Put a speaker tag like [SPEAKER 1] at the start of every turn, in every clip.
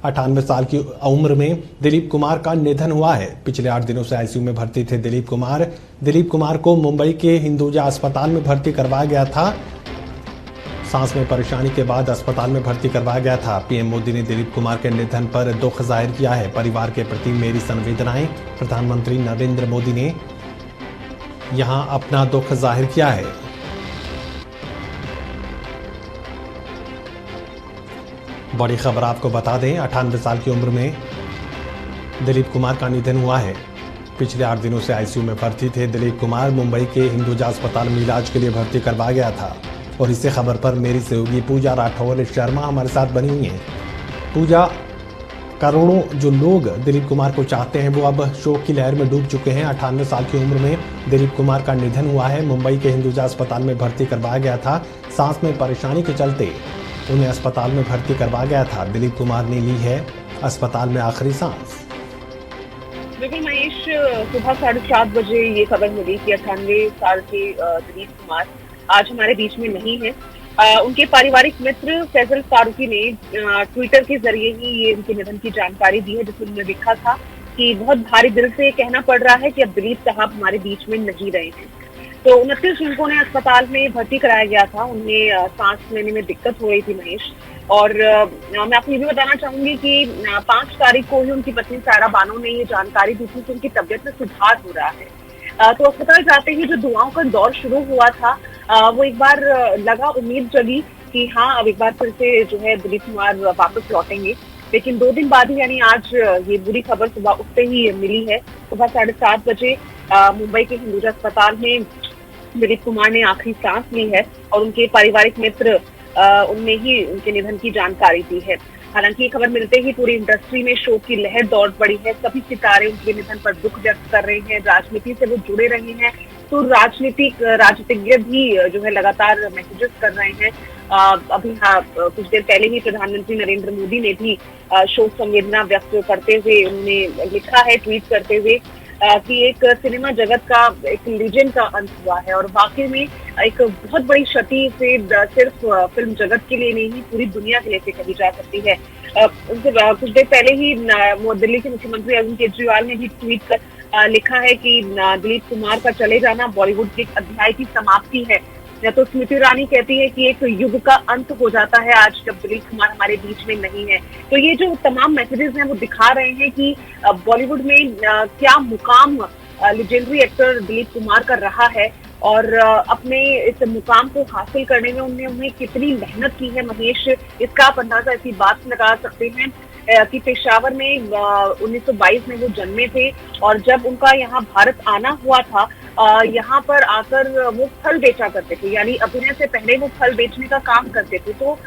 [SPEAKER 1] 98 साल की उम्र में दिलीप कुमार का निधन हुआ है। पिछले 8 दिनों से आईसीयू में भर्ती थे दिलीप कुमार को मुंबई के हिंदुजा अस्पताल में भर्ती करवाया गया था। सांस में परेशानी के बाद अस्पताल में भर्ती करवाया गया था। पीएम मोदी ने दिलीप कुमार के निधन पर दुख जाहिर किया है। परिवार के प्रति मेरी संवेदनाएं। प्रधानमंत्री नरेंद्र मोदी ने यहां अपना दुख जाहिर किया है। बड़ी खबर आपको बता दें, 98 साल की उम्र में दिलीप कुमार का निधन हुआ है। पिछले 8 दिनों से आईसीयू में भर्ती थे दिलीप कुमार। मुंबई के हिंदुजा अस्पताल में इलाज के लिए भर्ती करवाया गया था। और इसी खबर पर मेरी सहयोगी पूजा राठौर शर्मा हमारे साथ बनी हुई हैं। पूजा, करोड़ों जो लोग दिलीप कुमार को चाहते हैं वो अब शोक की लहर में डूब चुके हैं। 98 साल की उम्र में दिलीप कुमार का निधन हुआ है। मुंबई के हिंदुजा अस्पताल में भर्ती करवाया गया था। सांस में परेशानी के चलते उन्हें अस्पताल में भर्ती करवाया गया था। दिलीप कुमार ने ली है अस्पताल में आखिरी सांस।
[SPEAKER 2] बिल्कुल महेश, सुबह 7:30 बजे ये खबर मिली कि 98 साल के दिलीप कुमार आज हमारे बीच में नहीं है। उनके पारिवारिक मित्र फैजल फारूकी ने ट्विटर के जरिए ही ये उनके निधन की जानकारी दी है, जिसमें उन्होंने लिखा था कि बहुत भारी दिल से कहना पड़ रहा है कि अब दिलीप साहब हमारे बीच में नहीं रहे हैं। तो 29 जून को उन्हें अस्पताल में भर्ती कराया गया था। उन्हें सांस लेने में दिक्कत हो रही थी महेश। और मैं आपको ये भी बताना चाहूंगी कि 5 तारीख को ही उनकी पत्नी सायरा बानो ने ये जानकारी दी थी कि उनकी तबियत में सुधार हो रहा है। तो अस्पताल जाते ही जो दुआओं का दौर शुरू हुआ था, वो एक बार लगा, उम्मीद जगी कि हाँ अब एक बार फिर से जो है दिलीप कुमार वापस लौटेंगे। लेकिन 2 दिन बाद ही यानी आज ये बुरी खबर सुबह उठते ही मिली है। सुबह 7:30 बजे मुंबई के हिंदुजा अस्पताल में दिलीप कुमार ने आखिरी सांस ली है और उनके पारिवारिक मित्र उनने ही उनके निधन की जानकारी दी है। हालांकि ये खबर मिलते ही पूरी इंडस्ट्री में शोक की लहर दौड़ पड़ी है। सभी सितारे उनके निधन पर दुख व्यक्त कर रहे हैं। राजनीति से वो जुड़े रहे हैं तो राजनीतिज्ञ भी जो है लगातार मैसेजेस कर रहे हैं। अभी कुछ देर पहले ही प्रधानमंत्री नरेंद्र मोदी ने भी शोक संवेदना व्यक्त करते हुए उन्होंने लिखा है, ट्वीट करते हुए कि एक सिनेमा जगत का एक लीजेंड का अंत हुआ है। और वाकई में एक बहुत बड़ी क्षति से सिर्फ फिल्म जगत के लिए नहीं, पूरी दुनिया के लिए से कही जा सकती है। उनसे कुछ देर पहले ही दिल्ली के मुख्यमंत्री अरविंद केजरीवाल ने भी ट्वीट कर लिखा है कि दिलीप कुमार का चले जाना बॉलीवुड के एक अध्याय की समाप्ति है। तो स्मृति ईरानी कहती है कि एक युग का अंत हो जाता है आज जब दिलीप कुमार हमारे बीच में नहीं है। तो ये जो तमाम मैसेजेस हैं वो दिखा रहे हैं कि बॉलीवुड में क्या मुकाम लेजेंडरी एक्टर दिलीप कुमार का रहा है और अपने इस मुकाम को हासिल करने में उन्हें कितनी मेहनत की है महेश। इसका आप अंदाजा ऐसी बात से लगा सकते हैं कि पेशावर में 1922 में वो जन्मे थे और जब उनका यहाँ भारत आना हुआ था, यहाँ पर आकर वो फल बेचा करते थे, यानी अभिनय से पहले वो फल बेचने का काम करते थे। तो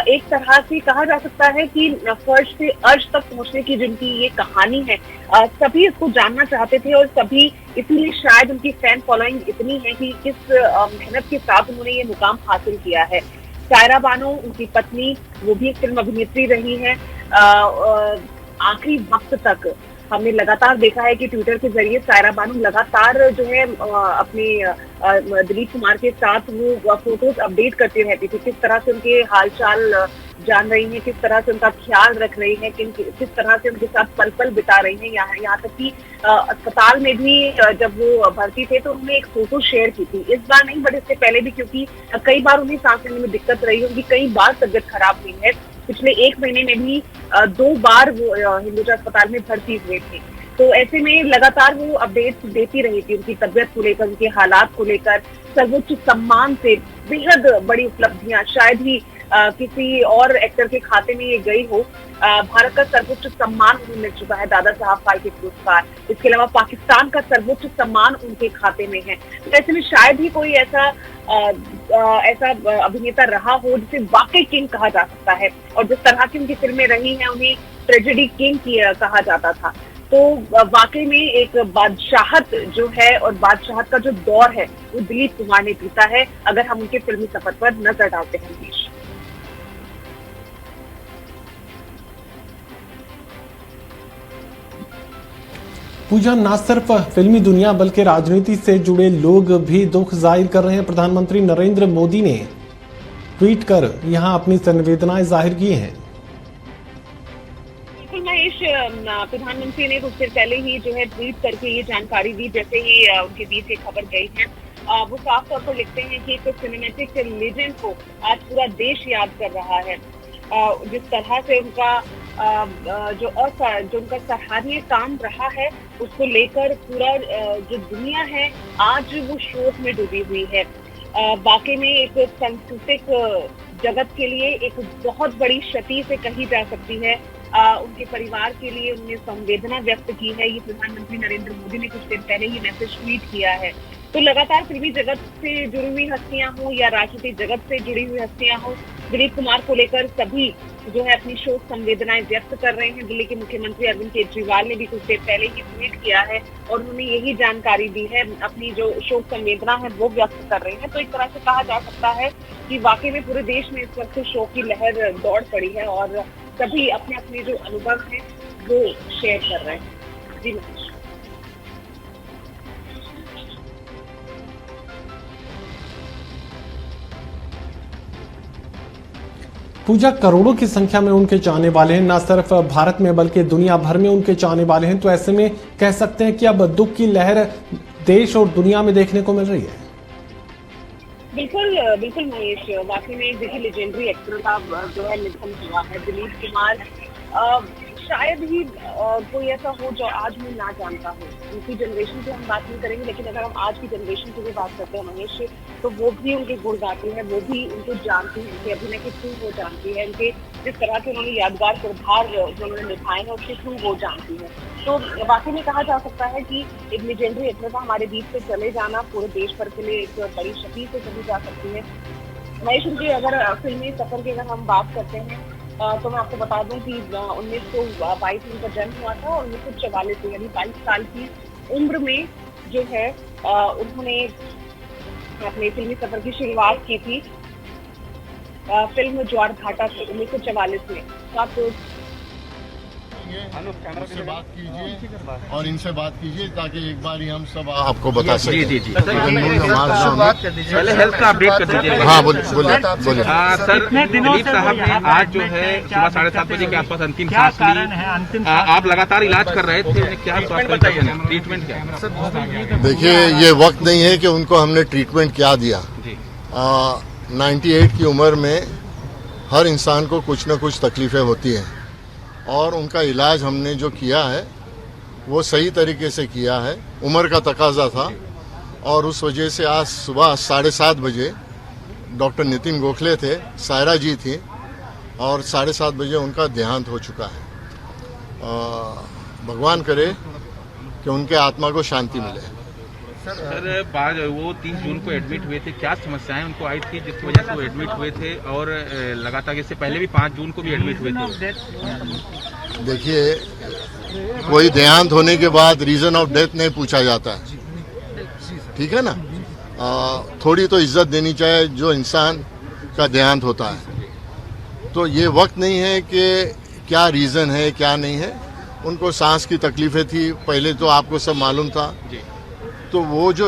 [SPEAKER 2] एक तरह से कहा जा सकता है कि फर्श से अर्श तक पहुंचने की जिनकी ये कहानी है, सभी इसको जानना चाहते थे और सभी इसीलिए शायद उनकी फैन फॉलोइंग इतनी है कि किस मेहनत के साथ उन्होंने ये मुकाम हासिल किया है। सायरा बानो उनकी पत्नी, वो भी एक फिल्म अभिनेत्री रही है। आखिरी वक्त तक हमने लगातार देखा है कि ट्विटर के जरिए सायरा बानो लगातार जो है अपने दिलीप कुमार के साथ वो फोटोज अपडेट करती रहती थी, किस तरह से उनके हालचाल जान रही हैं, किस तरह से उनका ख्याल रख रही हैं, किस तरह से उनके साथ पल पल बिता रही हैं। यहाँ तक कि अस्पताल में भी जब वो भर्ती थे तो उन्होंने एक फोटो शेयर की थी। इस बार नहीं, बट इससे पहले भी, क्योंकि कई बार उन्हें सांस लेने में दिक्कत रही होगी, कई बार तबियत खराब हुई है। पिछले 1 महीने में भी 2 बार वो हिंदुजा अस्पताल में भर्ती हुए थे। तो ऐसे में लगातार वो अपडेट्स देती रही थी उनकी तबियत को लेकर, उनके हालात को लेकर। सर्वोच्च सम्मान से बेहद बड़ी उपलब्धियां शायद ही किसी और एक्टर के खाते में ये गई हो। भारत का सर्वोच्च सम्मान उन्हें मिल चुका है, दादा साहब फाल्के पुरस्कार। इसके अलावा पाकिस्तान का सर्वोच्च सम्मान उनके खाते में है। तो ऐसे में शायद ही कोई ऐसा अभिनेता रहा हो जिसे वाकई किंग कहा जा सकता है। और जिस तरह की उनकी फिल्में रही हैं उन्हें ट्रेजेडी किंग कहा जाता था। तो वाकई में एक बादशाहत जो है और बादशाहत का जो दौर है वो दिलीप कुमार ने बीता है, अगर हम उनके फिल्मी सफर पर नजर डालते हैं।
[SPEAKER 1] पूजा, न सिर्फ फिल्मी दुनिया बल्कि राजनीति से जुड़े लोग भी दुख जाहिर कर रहे हैं। प्रधानमंत्री नरेंद्र मोदी ने ट्वीट कर यहां अपनी संवेदनाएं जाहिर की हैं।
[SPEAKER 2] बिल्कुल महेश, प्रधानमंत्री ने कुछ देर पहले ही जो है ट्वीट करके ये जानकारी दी। जैसे ही उनके बीच ये खबर गई है, वो साफ तौर पर लिखते हैं कि एक सिनेमैटिक लेजेंड को आज पूरा देश याद कर रहा है। जिस तरह से उनका जो उनका सराहनीय काम रहा है, उसको लेकर पूरा जो दुनिया है आज वो शोक में डूबी हुई है। वाकई में एक सांस्कृतिक जगत के लिए एक बहुत बड़ी क्षति से कही जा सकती है। उनके परिवार के लिए उन्होंने संवेदना व्यक्त की है। ये प्रधानमंत्री नरेंद्र मोदी ने कुछ दिन पहले ही मैसेज ट्वीट किया है। तो लगातार फिल्मी जगत से जुड़ी हुई हस्तियां हो या राजनीतिक जगत से जुड़ी हुई हस्तियां हो, दिलीप कुमार को लेकर सभी जो है अपनी शोक संवेदनाएं व्यक्त कर रहे हैं। दिल्ली के मुख्यमंत्री अरविंद केजरीवाल ने भी कुछ देर पहले ही ट्वीट किया है और उन्होंने यही जानकारी दी है, अपनी जो शोक संवेदना है वो व्यक्त कर रहे हैं। तो एक तरह से कहा जा सकता है कि वाकई में पूरे देश में इस वक्त शोक की लहर दौड़ पड़ी है और सभी अपने अपने जो अनुभव है वो शेयर कर रहे हैं। जी मनीष।
[SPEAKER 1] पूजा, करोड़ों की संख्या में उनके चाहने वाले हैं, न सिर्फ भारत में बल्कि दुनिया भर में उनके चाहने वाले हैं। तो ऐसे में कह सकते हैं कि अब दुख की लहर देश और दुनिया में देखने को मिल रही है।
[SPEAKER 2] बिल्कुल बिल्कुल महेश, वाकई में देखिए लेजेंडरी एक्टर का जो है निधन हुआ है। दिलीप कुमार शायद ही कोई ऐसा हो जो आज मैं ना जानता हो। उनकी जनरेशन की हम बात नहीं करेंगे, लेकिन अगर हम आज की जनरेशन की भी बात करते हैं महेश, तो वो भी उनके गुण गाती है, वो भी उनको जानती है, उनके अभिनय के थ्रू वो जानती है, उनके जिस तरह के उन्होंने यादगार किरदार जो उन्होंने निभाए हैं उसके थ्रू वो जानती है। तो वाकई में कहा जा सकता है कि एक लेजेंडरी एक्टर का हमारे बीच से चले जाना पूरे देश भर के लिए एक बड़ी क्षति से कही जा सकती है। महेश, उनके अगर फिल्मी सफर की अगर हम बात करते हैं तो मैं आपको बता दूं कि 1922 में उनका जन्म हुआ था और 1944 में यानी 22 साल की उम्र में जो है उन्होंने अपने फिल्मी सफर की शुरुआत की थी फिल्म ज्वार भाटा से 1944 में। तो आप
[SPEAKER 3] से बात कीजिए और इनसे बात कीजिए ताकि एक बार ही हम सब आपको बता सकें।
[SPEAKER 4] जी।
[SPEAKER 3] पहले
[SPEAKER 4] हेल्थ का अपडेट कर दीजिए।
[SPEAKER 3] हाँ बोलिए।
[SPEAKER 4] सर, दिलीप साहब ने आज जो है सुबह 7:30 बजे के आसपास अंतिम सांस ली। आप लगातार इलाज कर रहे थे, क्या ट्रीटमेंट क्या?
[SPEAKER 3] देखिए, ये वक्त नहीं है कि उनको हमने ट्रीटमेंट क्या दिया। 98 की उम्र में हर इंसान को कुछ न कुछ तकलीफें होती हैं और उनका इलाज हमने जो किया है वो सही तरीके से किया है। उम्र का तकाजा था और उस वजह से आज सुबह 7:30 बजे डॉक्टर नितिन गोखले थे, सायरा जी थी और 7:30 बजे उनका देहांत हो चुका है। भगवान करे कि उनके आत्मा को शांति मिले।
[SPEAKER 4] सर, बाद वो 30 जून को एडमिट हुए थे, क्या समस्याएं उनको आई थी जिसकी वजह से वो एडमिट हुए थे और लगातार इससे पहले भी 5 जून को भी एडमिट हुए थे?
[SPEAKER 3] देखिए, कोई देहांत होने के बाद रीजन ऑफ डेथ नहीं पूछा जाता है, ठीक है ना। थोड़ी तो इज्जत देनी चाहिए जो इंसान का देहांत होता है। तो ये वक्त नहीं है कि क्या रीजन है क्या नहीं है। उनको सांस की तकलीफें थी पहले, तो आपको सब मालूम था। तो वो जो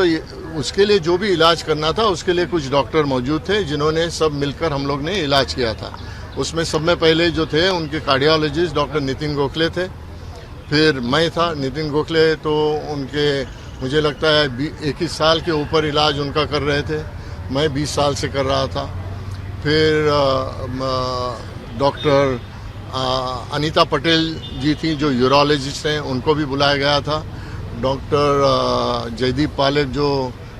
[SPEAKER 3] उसके लिए जो भी इलाज करना था उसके लिए कुछ डॉक्टर मौजूद थे जिन्होंने सब मिलकर हम लोग ने इलाज किया था। उसमें सब में पहले जो थे उनके कार्डियोलॉजिस्ट डॉक्टर नितिन गोखले थे, फिर मैं था। नितिन गोखले तो उनके मुझे लगता है 21 साल के ऊपर इलाज उनका कर रहे थे, मैं 20 साल से कर रहा था। फिर डॉक्टर अनीता पटेल जी थी जो यूरोलॉजिस्ट हैं, उनको भी बुलाया गया था। डॉक्टर जयदीप पालेक जो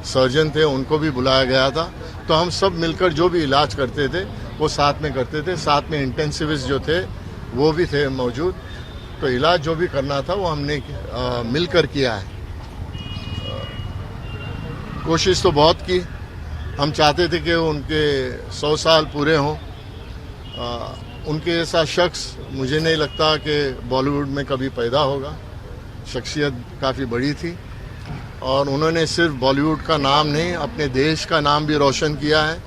[SPEAKER 3] सर्जन थे उनको भी बुलाया गया था। तो हम सब मिलकर जो भी इलाज करते थे वो साथ में करते थे। साथ में इंटेंसिविस्ट जो थे वो भी थे मौजूद। तो इलाज जो भी करना था वो हमने मिलकर किया है। कोशिश तो बहुत की। हम चाहते थे कि उनके 100 साल पूरे हों। उनके ऐसा शख्स मुझे नहीं लगता कि बॉलीवुड में कभी पैदा होगा। शख्सियत काफ़ी बड़ी थी और उन्होंने सिर्फ बॉलीवुड का नाम नहीं अपने देश का नाम भी रोशन किया है।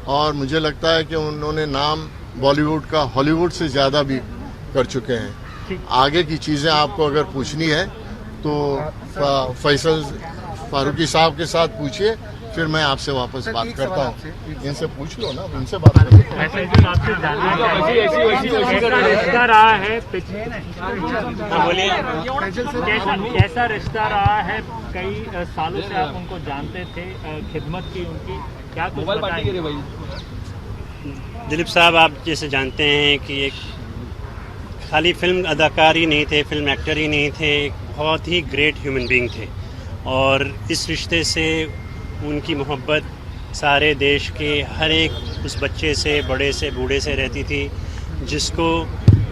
[SPEAKER 3] और मुझे लगता है कि उन्होंने नाम बॉलीवुड का हॉलीवुड से ज़्यादा भी कर चुके हैं। आगे की चीज़ें आपको अगर पूछनी है तो फैसल फारूकी साहब के साथ पूछिए, फिर मैं आपसे वापस बात करता हूँ। इनसे पूछ लो ना, इनसे बात करो।
[SPEAKER 5] आपसे जानना कैसा रिश्ता रहा है कैसा रिश्ता रहा है? कई सालों से आप उनको जानते थे, खिदमत की उनकी, क्या कुछ बताएंगे?
[SPEAKER 6] दिलीप साहब आप जैसे जानते हैं कि एक खाली फिल्म अदाकार ही नहीं थे, फिल्म एक्टर ही नहीं थे, एक बहुत ही ग्रेट ह्यूमन बीइंग थे। और इस रिश्ते से उनकी मोहब्बत सारे देश के हर एक उस बच्चे से, बड़े से, बूढ़े से रहती थी। जिसको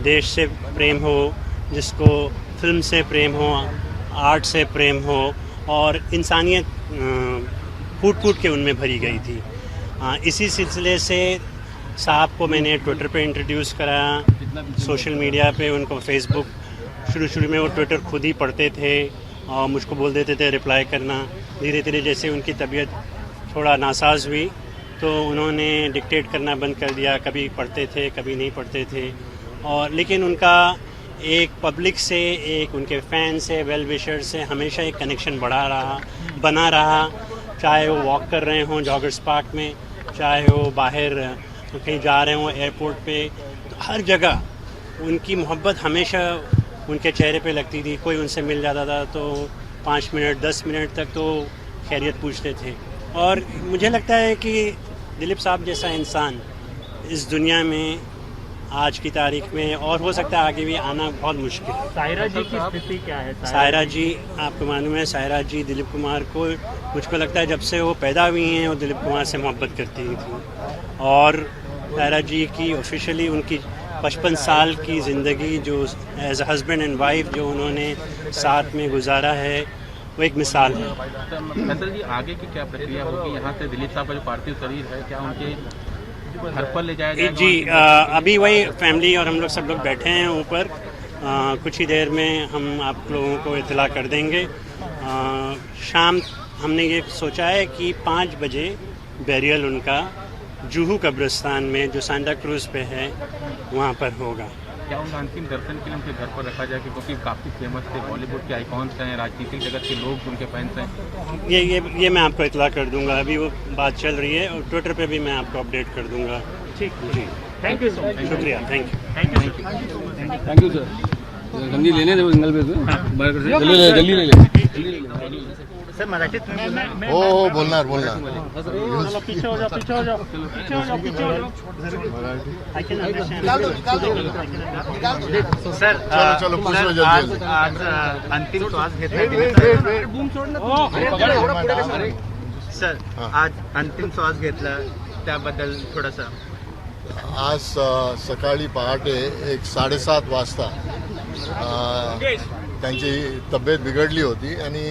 [SPEAKER 6] देश से प्रेम हो, जिसको फिल्म से प्रेम हो, आर्ट से प्रेम हो, और इंसानियत फूट फूट के उनमें भरी गई थी। इसी सिलसिले से साहब को मैंने ट्विटर पे इंट्रोड्यूस कराया, सोशल मीडिया पे उनको, फेसबुक। शुरू में वो ट्विटर खुद ही पढ़ते थे और मुझको बोल देते थे रिप्लाई करना। धीरे धीरे जैसे उनकी तबीयत थोड़ा नासाज हुई तो उन्होंने डिक्टेट करना बंद कर दिया। कभी पढ़ते थे, कभी नहीं पढ़ते थे। और लेकिन उनका एक पब्लिक से, एक उनके फ़ैन से, वेल विशर से हमेशा एक कनेक्शन बना रहा। चाहे वो वॉक कर रहे हों जॉगर्स पार्क में, चाहे वो बाहर कहीं जा रहे हों एयरपोर्ट पे, तो हर जगह उनकी मोहब्बत हमेशा उनके चेहरे पे लगती थी। कोई उनसे मिल जाता था तो 5 मिनट 10 मिनट तक तो खैरियत पूछते थे। और मुझे लगता है कि दिलीप साहब जैसा इंसान इस दुनिया में आज की तारीख में, और हो सकता है आगे भी आना, बहुत मुश्किल है।
[SPEAKER 5] सायरा जी की स्थिति क्या है?
[SPEAKER 6] सायरा जी, आपको मालूम है, सायरा जी दिलीप कुमार को, मुझको लगता है जब से वो पैदा हुई हैं वो दिलीप कुमार से मोहब्बत करती थी। और सायरा जी की ऑफिशियली उनकी 55 साल की ज़िंदगी जो as a husband and wife जो उन्होंने साथ में गुजारा है, वो एक मिसाल है।
[SPEAKER 4] फैसल जी, आगे की क्या प्रक्रिया होगी? यहाँ से दिलीप साहब का जो पार्थिव शरीर है, क्या उनके घर पर ले जाया जाएगा?
[SPEAKER 6] जी, अभी वही फैमिली और हम लोग सब लोग बैठे हैं ऊपर। कुछ ही देर में हम आप लोगों को इत्तला कर देंगे। शाम हमने ये सोचा है कि 5 बजे बैरियल उनका जुहू कब्रिस्तान में, जो सांता क्रूज पे है, वहाँ पर होगा।
[SPEAKER 4] क्या उनका अंतिम दर्शन के लिए उनके घर पर रखा जाए? क्योंकि काफ़ी फेमस थे, बॉलीवुड के आइकॉन्स हैं, राजनीतिक जगत के लोग उनके फैंस हैं।
[SPEAKER 6] ये मैं आपको इत्तला कर दूंगा। अभी वो बात चल रही है और ट्विटर पे भी मैं आपको अपडेट कर दूंगा।
[SPEAKER 5] ठीक
[SPEAKER 6] जी,
[SPEAKER 5] थैंक यू सो मच।
[SPEAKER 6] शुक्रिया, थैंक
[SPEAKER 7] थैंक यू सर। जल्दी लेने दो सिंगल पे जल्दी ले ले
[SPEAKER 5] सर मराठीत
[SPEAKER 3] हो बोलणार
[SPEAKER 5] पीछे हो जाओ सर।
[SPEAKER 3] चलो पूछो जल्दी।
[SPEAKER 5] आज अंतिम श्वास घेतला सर, आज अंतिम श्वास घेतला त्याबद्दल थोडासा।
[SPEAKER 3] आज सकाळी पहाटे 7:30 वाजता त्यांची तब्येत बिघडली होती आणि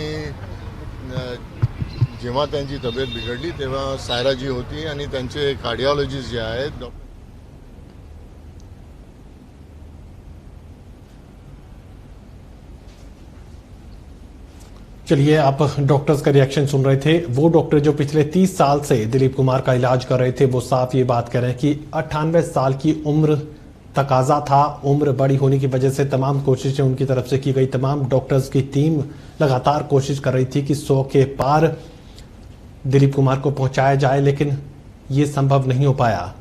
[SPEAKER 3] जेव्हा त्यांची तब्येत बिघडली तेव्हा सायराजी होती आणि त्यांचे कार्डिओलॉजिस्ट जे आहेत डॉक्टर।
[SPEAKER 1] चलिए, आप डॉक्टर्स का रिएक्शन सुन रहे थे। वो डॉक्टर जो पिछले 30 साल से दिलीप कुमार का इलाज कर रहे थे, वो साफ ये बात कर रहे हैं कि 98 साल की उम्र तकाजा था। उम्र बड़ी होने की वजह से तमाम कोशिशें उनकी तरफ से की गई। तमाम डॉक्टर्स की टीम लगातार कोशिश कर रही थी कि 100 के पार दिलीप कुमार को पहुंचाया जाए, लेकिन ये संभव नहीं हो पाया।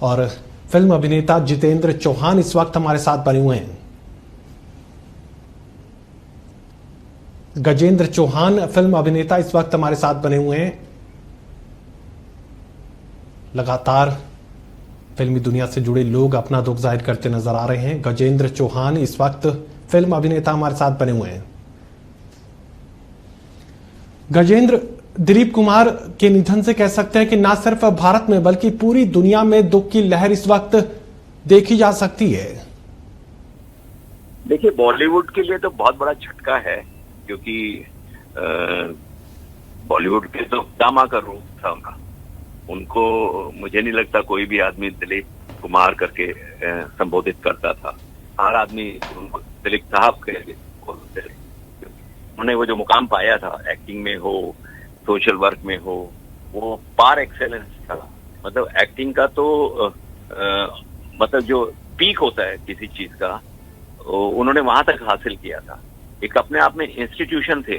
[SPEAKER 1] और फिल्म अभिनेता जितेंद्र चौहान इस वक्त हमारे साथ बने हुए हैं। गजेंद्र चौहान फिल्म अभिनेता इस वक्त हमारे साथ बने हुए हैं। लगातार फिल्मी दुनिया से जुड़े लोग अपना दुख जाहिर करते नजर आ रहे हैं। गजेंद्र चौहान इस वक्त फिल्म अभिनेता हमारे साथ बने हुए हैं। गजेंद्र, दिलीप कुमार के निधन से कह सकते हैं कि ना सिर्फ भारत में बल्कि पूरी दुनिया में दुख की लहर इस वक्त देखी जा सकती है।
[SPEAKER 8] देखिए, बॉलीवुड के लिए तो बहुत बड़ा झटका है, क्योंकि बॉलीवुड के तो दामा का रूप था उनका। उनको मुझे नहीं लगता कोई भी आदमी दिलीप कुमार करके संबोधित करता था। हर आदमी उनको दिलीप साहब के बोलते थे। उन्होंने वो जो मुकाम पाया था, एक्टिंग में हो, सोशल वर्क में हो, वो पार एक्सेलेंस था। मतलब एक्टिंग का तो मतलब जो पीक होता है किसी चीज का, उन्होंने वहां तक हासिल किया था। एक अपने आप में इंस्टीट्यूशन थे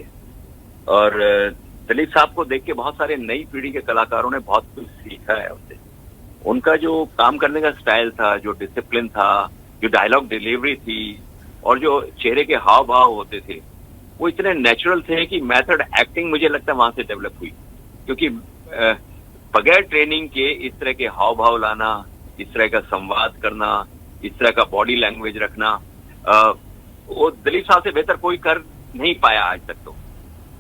[SPEAKER 8] और दिलीप साहब को देख के बहुत सारे नई पीढ़ी के कलाकारों ने बहुत कुछ सीखा है उससे। उनका जो काम करने का स्टाइल था, जो डिसिप्लिन था, जो डायलॉग डिलीवरी थी और जो चेहरे के हाव भाव होते थे, वो इतने नेचुरल थे कि मेथड एक्टिंग मुझे लगता है वहां से डेवलप हुई। क्योंकि बगैर ट्रेनिंग के इस तरह के हाव भाव लाना, इस तरह का संवाद करना, इस तरह का बॉडी लैंग्वेज रखना, वो दिलीप साहब से बेहतर कोई कर नहीं पाया आज तक तो।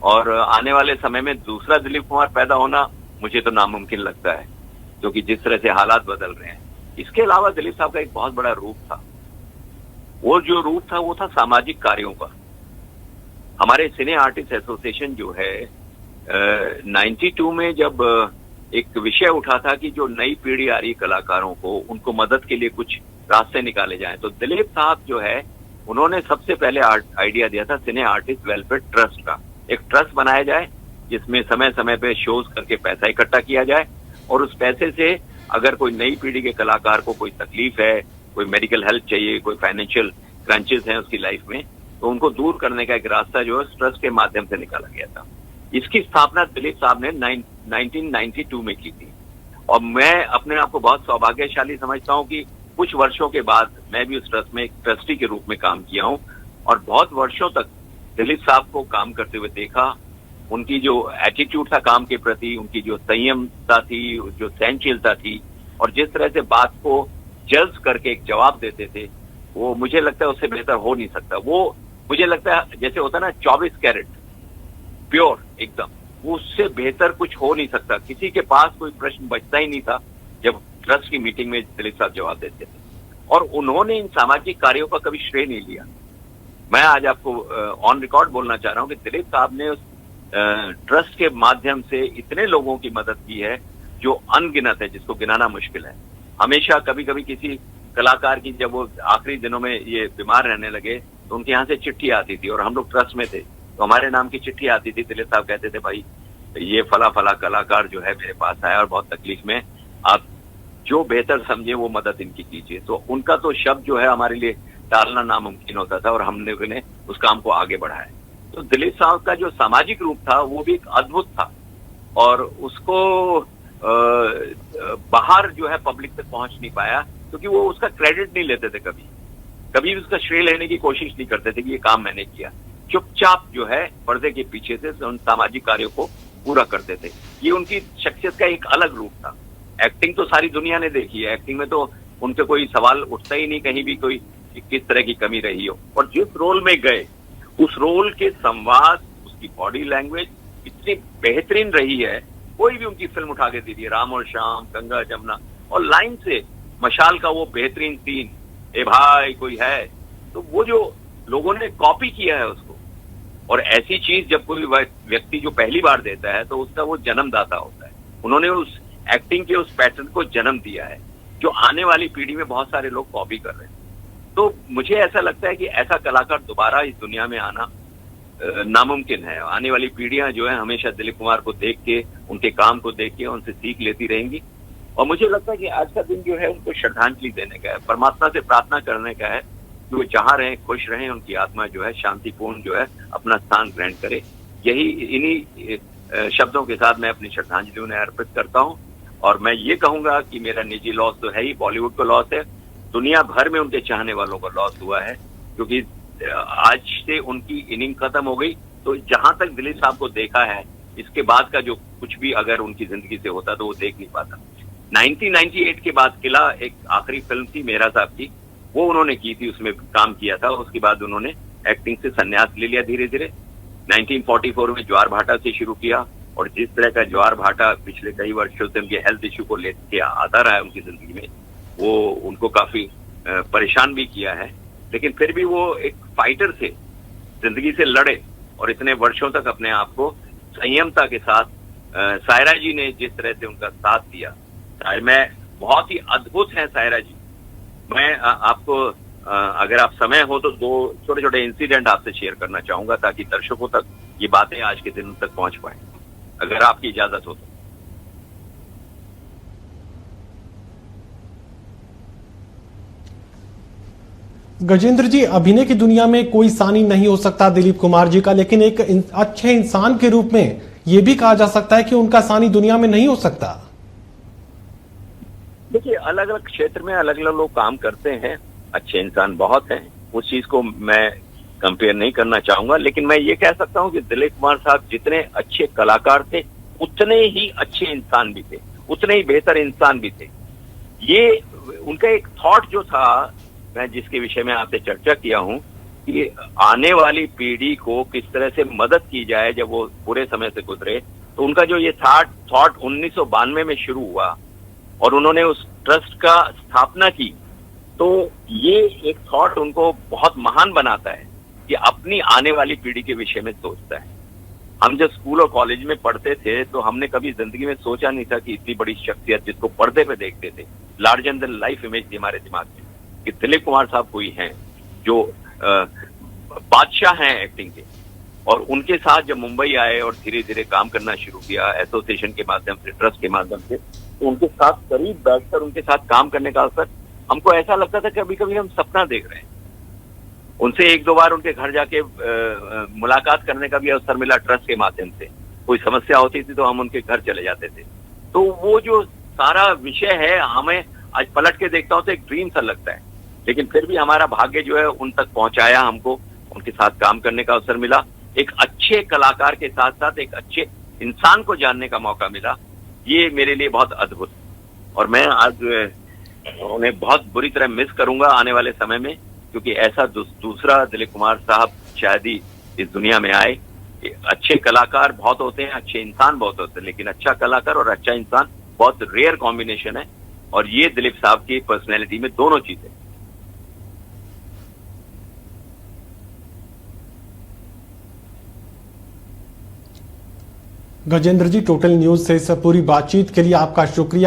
[SPEAKER 8] और आने वाले समय में दूसरा दिलीप कुमार पैदा होना मुझे तो नामुमकिन लगता है, क्योंकि जिस तरह से हालात बदल रहे हैं। इसके अलावा दिलीप साहब का एक बहुत बड़ा रूप था। वो जो रूप था वो था सामाजिक कार्यों का। हमारे सिने आर्टिस्ट एसोसिएशन जो है 92 में जब एक विषय उठा था कि जो नई पीढ़ी आ रही कलाकारों को, उनको मदद के लिए कुछ रास्ते निकाले जाएं, तो दिलीप साहब जो है उन्होंने सबसे पहले आइडिया दिया था सिने आर्टिस्ट वेलफेयर ट्रस्ट का। एक ट्रस्ट बनाया जाए जिसमें समय समय पे शोज करके पैसा इकट्ठा किया जाए और उस पैसे से अगर कोई नई पीढ़ी के कलाकार को कोई तकलीफ है, कोई मेडिकल हेल्प चाहिए, कोई फाइनेंशियल क्रंचेस हैं उसकी लाइफ में, तो उनको दूर करने का एक रास्ता जो है उस ट्रस्ट के माध्यम से निकाला गया था। इसकी स्थापना दिलीप साहब ने 1992 में की थी। और मैं अपने आप को बहुत सौभाग्यशाली समझता हूं कि कुछ वर्षों के बाद मैं भी उस ट्रस्ट में एक ट्रस्टी के रूप में काम किया हूं और बहुत वर्षों तक दिलीप साहब को काम करते हुए देखा। उनकी जो एटीट्यूड था काम के प्रति, उनकी जो संयमता थी, जो सहनशीलता थी और जिस तरह से बात को जज करके एक जवाब देते थे, वो मुझे लगता है उससे बेहतर हो नहीं सकता। वो मुझे लगता है जैसे होता है ना 24 कैरेट प्योर एकदम, वो उससे बेहतर कुछ हो नहीं सकता। किसी के पास कोई प्रश्न बचता ही नहीं था जब ट्रस्ट की मीटिंग में दिलीप साहब जवाब देते थे। और उन्होंने इन सामाजिक कार्यों का कभी श्रेय नहीं लिया। मैं आज आपको ऑन रिकॉर्ड बोलना चाह रहा हूं कि दिलीप साहब ने उस ट्रस्ट के माध्यम से इतने लोगों की मदद की है जो अनगिनत है, जिसको गिनाना मुश्किल है। हमेशा कभी कभी किसी कलाकार की जब वो आखिरी दिनों में ये बीमार रहने लगे तो उनके यहाँ से चिट्ठी आती थी और हम लोग ट्रस्ट में थे तो हमारे नाम की चिट्ठी आती थी। दिलीप साहब कहते थे भाई ये फला फला कलाकार जो है मेरे पास आया और बहुत तकलीफ में, आप जो बेहतर समझे वो मदद इनकी कीजिए। तो उनका तो शब्द जो है हमारे लिए टालना नामुमकिन होता था और हमने उन्हें उस काम को आगे बढ़ाया। तो दिलीप साहब का जो सामाजिक रूप था वो भी एक अद्भुत था और उसको बाहर जो है पब्लिक तक पहुंच नहीं पाया क्योंकि वो उसका क्रेडिट नहीं लेते थे, कभी उसका श्रेय लेने की कोशिश नहीं करते थे कि ये काम मैंने किया। चुपचाप जो है पर्दे के पीछे से उन सामाजिक कार्यों को पूरा करते थे। ये उनकी शख्सियत का एक अलग रूप था। एक्टिंग तो सारी दुनिया ने देखी है, एक्टिंग में तो उनके कोई सवाल उठता ही नहीं कहीं भी कोई किस तरह की कमी रही हो। और जिस रोल में गए उस रोल के संवाद, उसकी बॉडी लैंग्वेज इतनी बेहतरीन रही है। कोई भी उनकी फिल्म उठा के दीजिए, राम और श्याम, गंगा जमुना, और लाइन से मशाल का वो बेहतरीन सीन, ए भाई कोई है, तो वो जो लोगों ने कॉपी किया है उसको। और ऐसी चीज जब कोई व्यक्ति जो पहली बार देता है तो उसका वो जन्मदाता होता है। उन्होंने उस एक्टिंग के उस पैटर्न को जन्म दिया है जो आने वाली पीढ़ी में बहुत सारे लोग कॉपी कर रहे हैं। तो मुझे ऐसा लगता है कि ऐसा कलाकार दोबारा इस दुनिया में आना नामुमकिन है। आने वाली पीढ़ियां जो है हमेशा दिलीप कुमार को देख के, उनके काम को देख के उनसे सीख लेती रहेंगी। और मुझे लगता है कि आज का दिन जो है उनको श्रद्धांजलि देने का है, परमात्मा से प्रार्थना करने का है कि वो जहां रहें खुश रहें, उनकी आत्मा जो है शांतिपूर्ण जो है अपना स्थान ग्रहण करे। यही इन्हीं शब्दों के साथ मैं अपनी श्रद्धांजलि उन्हें अर्पित करता हूं। और मैं ये कहूंगा कि मेरा निजी लॉस तो है ही, बॉलीवुड का लॉस है, दुनिया भर में उनके चाहने वालों का लॉस हुआ है क्योंकि आज से उनकी इनिंग खत्म हो गई। तो जहां तक दिलीप साहब को देखा है, इसके बाद का जो कुछ भी अगर उनकी जिंदगी से होता तो वो देख नहीं पाता। 1998 के बाद किला एक आखिरी फिल्म थी मेहरा साहब की, वो उन्होंने की थी, उसमें काम किया था। उसके बाद उन्होंने एक्टिंग से संन्यास ले लिया धीरे धीरे। 1944 में ज्वार भाटा से शुरू किया और जिस तरह का ज्वार भाटा पिछले कई वर्षों से उनके हेल्थ इश्यू को लेके आता रहा है उनकी जिंदगी में, वो उनको काफी परेशान भी किया है। लेकिन फिर भी वो एक फाइटर से जिंदगी से लड़े और इतने वर्षों तक अपने आप को संयमता के साथ, सायरा जी ने जिस तरह से उनका साथ दिया, मैं बहुत ही अद्भुत है सायरा जी। मैं आपको अगर आप समय हो तो 2 छोटे छोटे इंसिडेंट आपसे शेयर करना चाहूंगा ताकि दर्शकों तक ये बातें आज के दिन तक पहुंच पाए, अगर आपकी इजाजत हो तो।
[SPEAKER 1] गजेंद्र जी, अभिनय की दुनिया में कोई सानी नहीं हो सकता दिलीप कुमार जी का, लेकिन एक अच्छे इंसान के रूप में यह भी कहा जा सकता है कि उनका सानी दुनिया में नहीं हो सकता।
[SPEAKER 8] देखिए, अलग अलग क्षेत्र में अलग अलग लोग काम करते हैं, अच्छे इंसान बहुत हैं, उस चीज को मैं कंपेयर नहीं करना चाहूंगा। लेकिन मैं ये कह सकता हूं कि दिलीप कुमार साहब जितने अच्छे कलाकार थे उतने ही अच्छे इंसान भी थे, उतने ही बेहतर इंसान भी थे। ये उनका एक थॉट जो था, मैं जिसके विषय में आपसे चर्चा किया हूं कि आने वाली पीढ़ी को किस तरह से मदद की जाए जब वो बुरे समय से गुजरे, तो उनका जो ये थॉट 1992 में शुरू हुआ और उन्होंने उस ट्रस्ट का स्थापना की, तो ये एक थॉट उनको बहुत महान बनाता है कि अपनी आने वाली पीढ़ी के विषय में सोचता है। हम जब स्कूल और कॉलेज में पढ़ते थे तो हमने कभी जिंदगी में सोचा नहीं था कि इतनी बड़ी शख्सियत जिसको पर्दे पे देखते थे, लार्जर देन लाइफ इमेज थी हमारे दिमाग में, कि दिलीप कुमार साहब कोई हैं जो बादशाह हैं एक्टिंग के। और उनके साथ जब मुंबई आए और धीरे धीरे काम करना शुरू किया एसोसिएशन के माध्यम से, ट्रस्ट के माध्यम से, तो उनके साथ करीब बैठकर उनके साथ काम करने का अवसर हमको ऐसा लगता था कि कभी कभी हम सपना देख रहे हैं। उनसे एक दो बार उनके घर जाके मुलाकात करने का भी अवसर मिला ट्रस्ट के माध्यम से। कोई समस्या होती थी तो हम उनके घर चले जाते थे। तो वो जो सारा विषय है, हमें आज पलट के देखता हूं तो एक ड्रीम सा लगता है, लेकिन फिर भी हमारा भाग्य जो है उन तक पहुंचाया, हमको उनके साथ काम करने का अवसर मिला, एक अच्छे कलाकार के साथ साथ एक अच्छे इंसान को जानने का मौका मिला। ये मेरे लिए बहुत अद्भुत, और मैं आज उन्हें बहुत बुरी तरह मिस करूंगा आने वाले समय में, क्योंकि ऐसा दूसरा दिलीप कुमार साहब शायद ही इस दुनिया में आए। अच्छे कलाकार बहुत होते हैं, अच्छे इंसान बहुत होते हैं, लेकिन अच्छा कलाकार और अच्छा इंसान बहुत रेयर कॉम्बिनेशन है, और ये दिलीप साहब की पर्सनैलिटी में दोनों चीजें।
[SPEAKER 1] गजेंद्र जी, टोटल न्यूज से इस पूरी बातचीत के लिए आपका शुक्रिया।